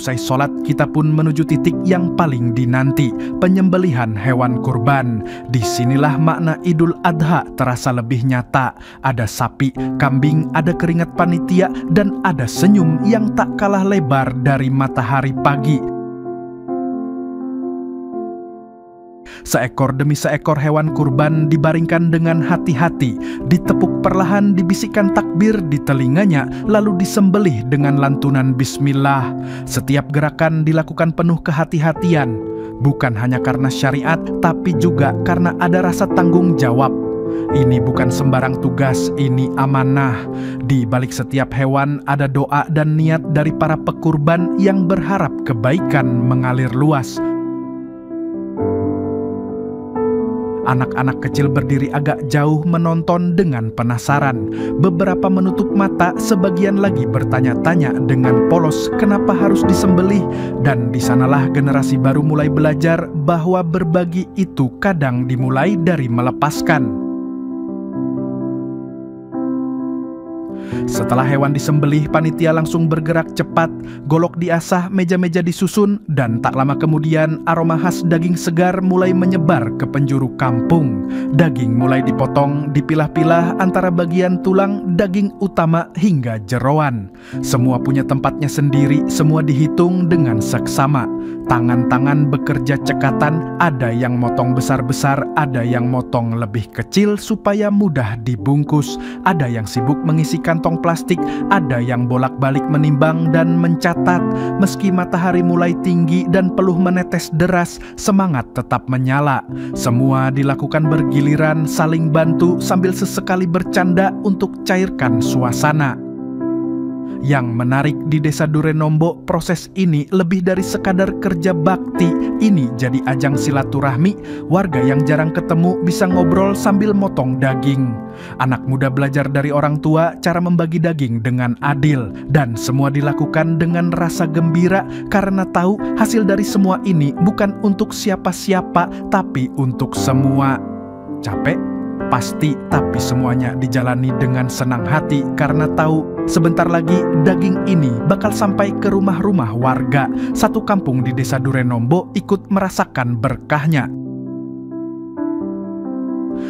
usai sholat, kita pun menuju titik yang paling dinanti, penyembelihan hewan kurban. Disinilah makna Idul Adha terasa lebih nyata. Ada sapi, kambing, ada keringat panitia, dan ada senyum yang tak kalah lebar dari matahari pagi. Seekor demi seekor hewan kurban dibaringkan dengan hati-hati, ditepuk perlahan, dibisikkan takbir di telinganya, lalu disembelih dengan lantunan bismillah. Setiap gerakan dilakukan penuh kehati-hatian, bukan hanya karena syariat, tapi juga karena ada rasa tanggung jawab. Ini bukan sembarang tugas, ini amanah. Di balik setiap hewan ada doa dan niat dari para pekurban yang berharap kebaikan mengalir luas. Anak-anak kecil berdiri agak jauh menonton dengan penasaran. Beberapa menutup mata, sebagian lagi bertanya-tanya dengan polos kenapa harus disembelih. Dan di sanalah generasi baru mulai belajar bahwa berbagi itu kadang dimulai dari melepaskan. Setelah hewan disembelih, panitia langsung bergerak cepat. Golok diasah, meja-meja disusun, dan tak lama kemudian aroma khas daging segar mulai menyebar ke penjuru kampung. Daging mulai dipotong, dipilah-pilah antara bagian tulang, daging utama hingga jeroan. Semua punya tempatnya sendiri, semua dihitung dengan seksama. Tangan-tangan bekerja cekatan, ada yang motong besar-besar, ada yang motong lebih kecil supaya mudah dibungkus, ada yang sibuk mengisi kantong plastik, ada yang bolak-balik menimbang dan mencatat. Meski matahari mulai tinggi dan peluh menetes deras, semangat tetap menyala. Semua dilakukan bergiliran, saling bantu sambil sesekali bercanda untuk cairkan suasana. Yang menarik di Desa Durenombo, proses ini lebih dari sekadar kerja bakti. Ini jadi ajang silaturahmi. Warga yang jarang ketemu bisa ngobrol sambil motong daging. Anak muda belajar dari orang tua cara membagi daging dengan adil. Dan semua dilakukan dengan rasa gembira karena tahu hasil dari semua ini bukan untuk siapa-siapa, tapi untuk semua. Capek? Pasti, tapi semuanya dijalani dengan senang hati karena tahu sebentar lagi daging ini bakal sampai ke rumah-rumah warga. Satu kampung di Desa Durenombo ikut merasakan berkahnya.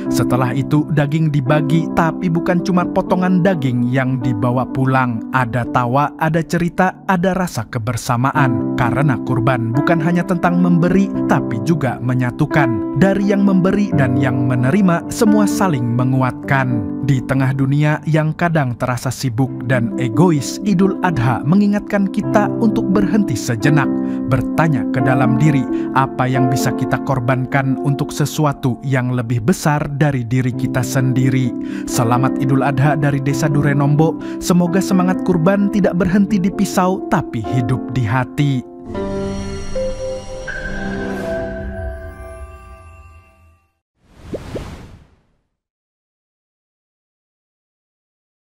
Setelah itu daging dibagi, tapi bukan cuma potongan daging yang dibawa pulang. Ada tawa, ada cerita, ada rasa kebersamaan. Karena kurban bukan hanya tentang memberi, tapi juga menyatukan. Dari yang memberi dan yang menerima, semua saling menguatkan. Di tengah dunia yang kadang terasa sibuk dan egois, Idul Adha mengingatkan kita untuk berhenti sejenak, bertanya ke dalam diri, apa yang bisa kita korbankan untuk sesuatu yang lebih besar dari diri kita sendiri. Selamat Idul Adha dari Desa Durenombo. Semoga semangat kurban tidak berhenti di pisau, tapi hidup di hati.